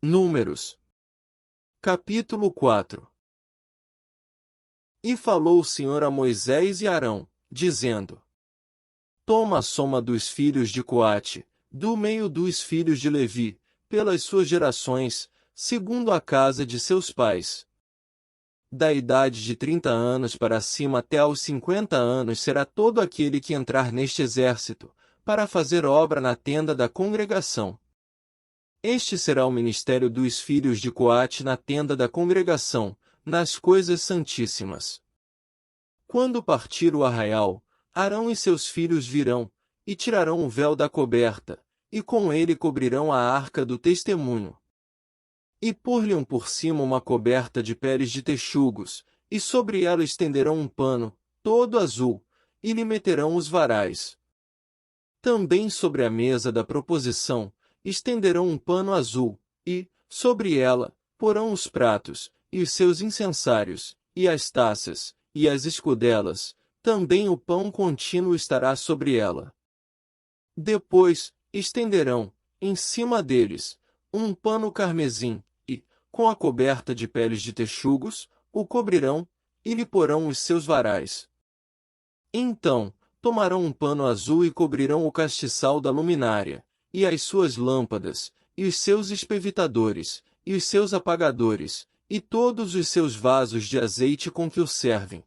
Números. Capítulo 4. E falou o Senhor a Moisés e Arão, dizendo: Toma a soma dos filhos de Coate, do meio dos filhos de Levi, pelas suas gerações, segundo a casa de seus pais. Da idade de 30 anos para cima até aos 50 anos será todo aquele que entrar neste exército, para fazer obra na tenda da congregação. Este será o ministério dos filhos de Coate na tenda da congregação, nas coisas santíssimas. Quando partir o arraial, Arão e seus filhos virão, e tirarão o véu da coberta, e com ele cobrirão a arca do testemunho. E pôr-lhe por cima uma coberta de peles de texugos, e sobre ela estenderão um pano, todo azul, e lhe meterão os varais. Também sobre a mesa da proposição, estenderão um pano azul, e, sobre ela, porão os pratos, e os seus incensários, e as taças, e as escudelas, também o pão contínuo estará sobre ela. Depois, estenderão, em cima deles, um pano carmesim, e, com a coberta de peles de texugos, o cobrirão, e lhe porão os seus varais. Então, tomarão um pano azul e cobrirão o castiçal da luminária, e as suas lâmpadas, e os seus espevitadores, e os seus apagadores, e todos os seus vasos de azeite com que o servem.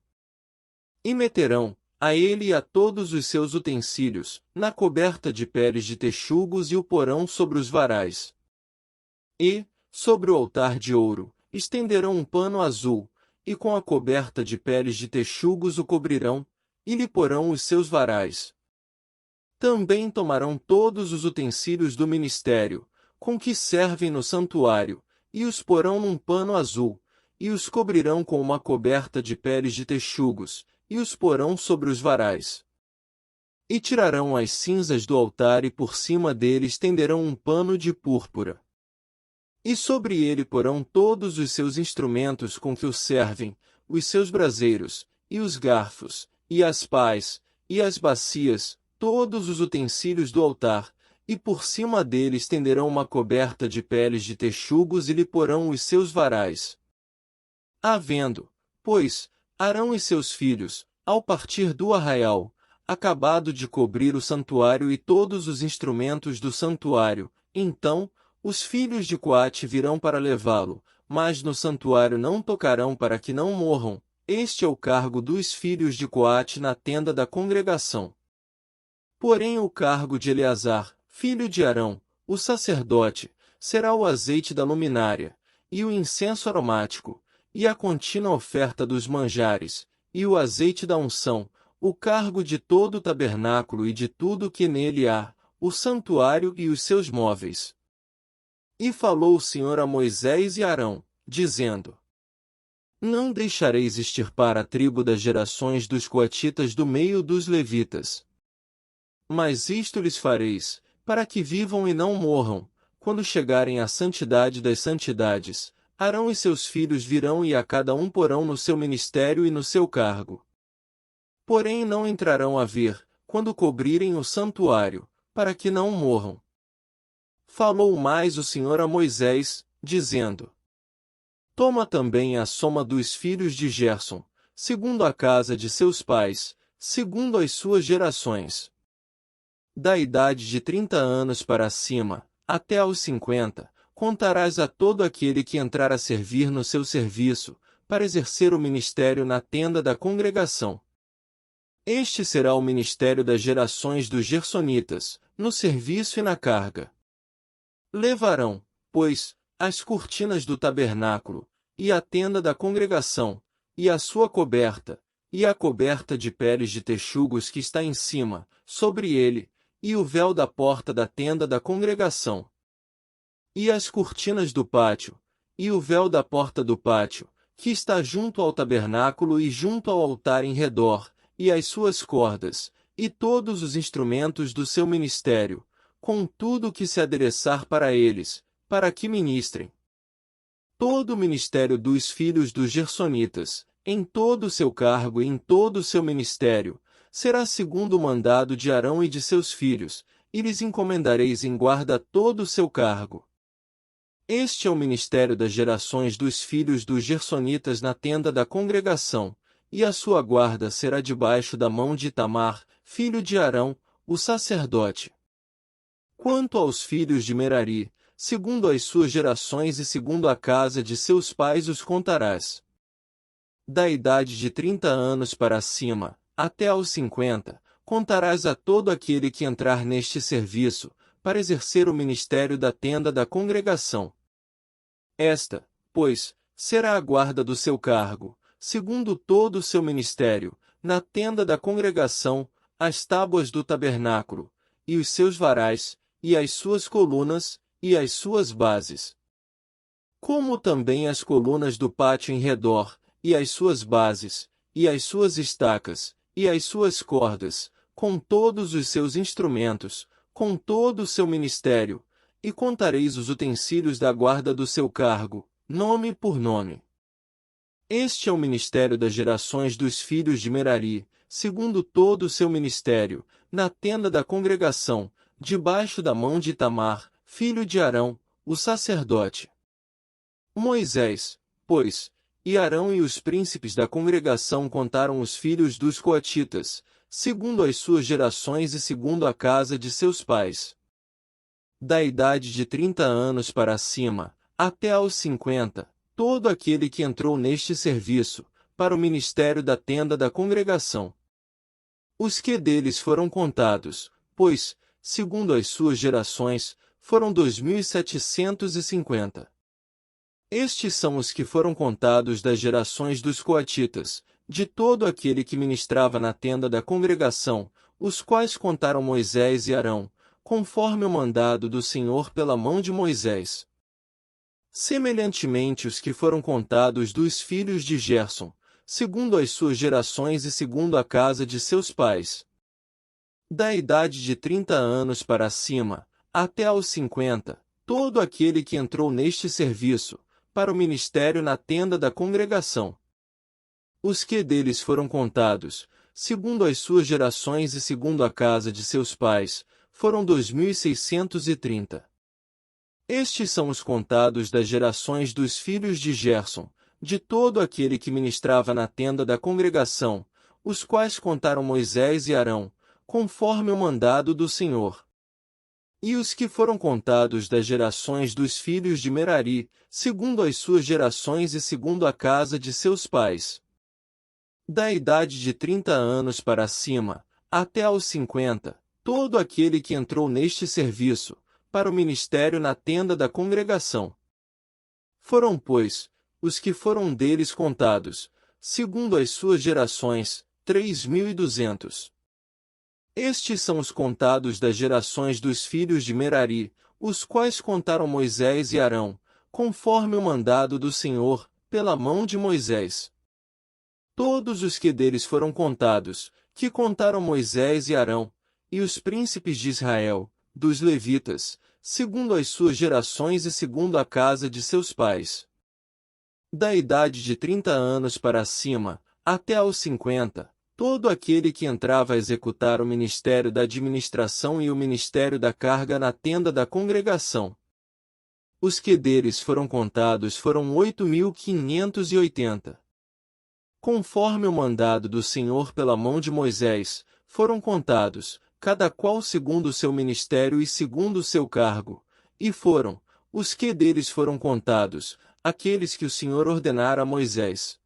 E meterão, a ele e a todos os seus utensílios, na coberta de peles de texugos e o porão sobre os varais. E, sobre o altar de ouro, estenderão um pano azul, e com a coberta de peles de texugos o cobrirão, e lhe porão os seus varais. Também tomarão todos os utensílios do ministério, com que servem no santuário, e os porão num pano azul, e os cobrirão com uma coberta de peles de texugos, e os porão sobre os varais. E tirarão as cinzas do altar e por cima dele estenderão um pano de púrpura. E sobre ele porão todos os seus instrumentos com que o servem, os seus braseiros, e os garfos, e as pás, e as bacias, todos os utensílios do altar, e por cima dele estenderão uma coberta de peles de texugos e lhe porão os seus varais. Havendo, pois, Arão e seus filhos, ao partir do arraial, acabado de cobrir o santuário e todos os instrumentos do santuário, então, os filhos de Coate virão para levá-lo, mas no santuário não tocarão para que não morram. Este é o cargo dos filhos de Coate na tenda da congregação. Porém o cargo de Eleazar, filho de Arão, o sacerdote, será o azeite da luminária, e o incenso aromático, e a contínua oferta dos manjares, e o azeite da unção, o cargo de todo o tabernáculo e de tudo que nele há, o santuário e os seus móveis. E falou o Senhor a Moisés e Arão, dizendo: Não deixareis extirpar a tribo das gerações dos coatitas do meio dos levitas. Mas isto lhes fareis, para que vivam e não morram, quando chegarem à santidade das santidades. Arão e seus filhos virão e a cada um porão no seu ministério e no seu cargo. Porém não entrarão a ver, quando cobrirem o santuário, para que não morram. Falou mais o Senhor a Moisés, dizendo: Toma também a soma dos filhos de Gerson, segundo a casa de seus pais, segundo as suas gerações. Da idade de 30 anos para cima, até aos 50, contarás a todo aquele que entrar a servir no seu serviço, para exercer o ministério na tenda da congregação. Este será o ministério das gerações dos gersonitas, no serviço e na carga. Levarão, pois, as cortinas do tabernáculo, e a tenda da congregação, e a sua coberta, e a coberta de peles de texugos que está em cima, sobre ele, e o véu da porta da tenda da congregação. E as cortinas do pátio, e o véu da porta do pátio, que está junto ao tabernáculo e junto ao altar em redor, e as suas cordas, e todos os instrumentos do seu ministério, com tudo o que se adereçar para eles, para que ministrem. Todo o ministério dos filhos dos gersonitas, em todo o seu cargo e em todo o seu ministério, será segundo o mandado de Arão e de seus filhos, e lhes encomendareis em guarda todo o seu cargo. Este é o ministério das gerações dos filhos dos Gersonitas na tenda da congregação, e a sua guarda será debaixo da mão de Itamar, filho de Arão, o sacerdote. Quanto aos filhos de Merari, segundo as suas gerações e segundo a casa de seus pais os contarás. Da idade de 30 anos para cima, até aos 50, contarás a todo aquele que entrar neste serviço, para exercer o ministério da tenda da congregação. Esta, pois, será a guarda do seu cargo, segundo todo o seu ministério, na tenda da congregação, as tábuas do tabernáculo, e os seus varais, e as suas colunas, e as suas bases. Como também as colunas do pátio em redor, e as suas bases, e as suas estacas, e as suas cordas, com todos os seus instrumentos, com todo o seu ministério, e contareis os utensílios da guarda do seu cargo, nome por nome. Este é o ministério das gerações dos filhos de Merari, segundo todo o seu ministério, na tenda da congregação, debaixo da mão de Itamar, filho de Arão, o sacerdote. Moisés, pois, e Arão e os príncipes da congregação contaram os filhos dos coatitas, segundo as suas gerações e segundo a casa de seus pais. Da idade de 30 anos para cima, até aos 50, todo aquele que entrou neste serviço, para o ministério da tenda da congregação. Os que deles foram contados, pois, segundo as suas gerações, foram 2.750. Estes são os que foram contados das gerações dos coatitas, de todo aquele que ministrava na tenda da congregação, os quais contaram Moisés e Arão, conforme o mandado do Senhor pela mão de Moisés. Semelhantemente os que foram contados dos filhos de Gerson, segundo as suas gerações e segundo a casa de seus pais. Da idade de 30 anos para cima, até aos 50, todo aquele que entrou neste serviço, para o ministério na tenda da congregação. Os que deles foram contados, segundo as suas gerações e segundo a casa de seus pais, foram 2.630. Estes são os contados das gerações dos filhos de Gerson, de todo aquele que ministrava na tenda da congregação, os quais contaram Moisés e Arão, conforme o mandado do Senhor. E os que foram contados das gerações dos filhos de Merari, segundo as suas gerações e segundo a casa de seus pais. Da idade de 30 anos para cima, até aos 50, todo aquele que entrou neste serviço, para o ministério na tenda da congregação. Foram, pois, os que foram deles contados, segundo as suas gerações, 3.200. Estes são os contados das gerações dos filhos de Merari, os quais contaram Moisés e Arão, conforme o mandado do Senhor, pela mão de Moisés. Todos os que deles foram contados, que contaram Moisés e Arão, e os príncipes de Israel, dos levitas, segundo as suas gerações e segundo a casa de seus pais. Da idade de 30 anos para cima, até aos 50, todo aquele que entrava a executar o ministério da administração e o ministério da carga na tenda da congregação. Os que deles foram contados foram 8.580. Conforme o mandado do Senhor pela mão de Moisés, foram contados, cada qual segundo o seu ministério e segundo o seu cargo, e foram, os que deles foram contados, aqueles que o Senhor ordenara a Moisés.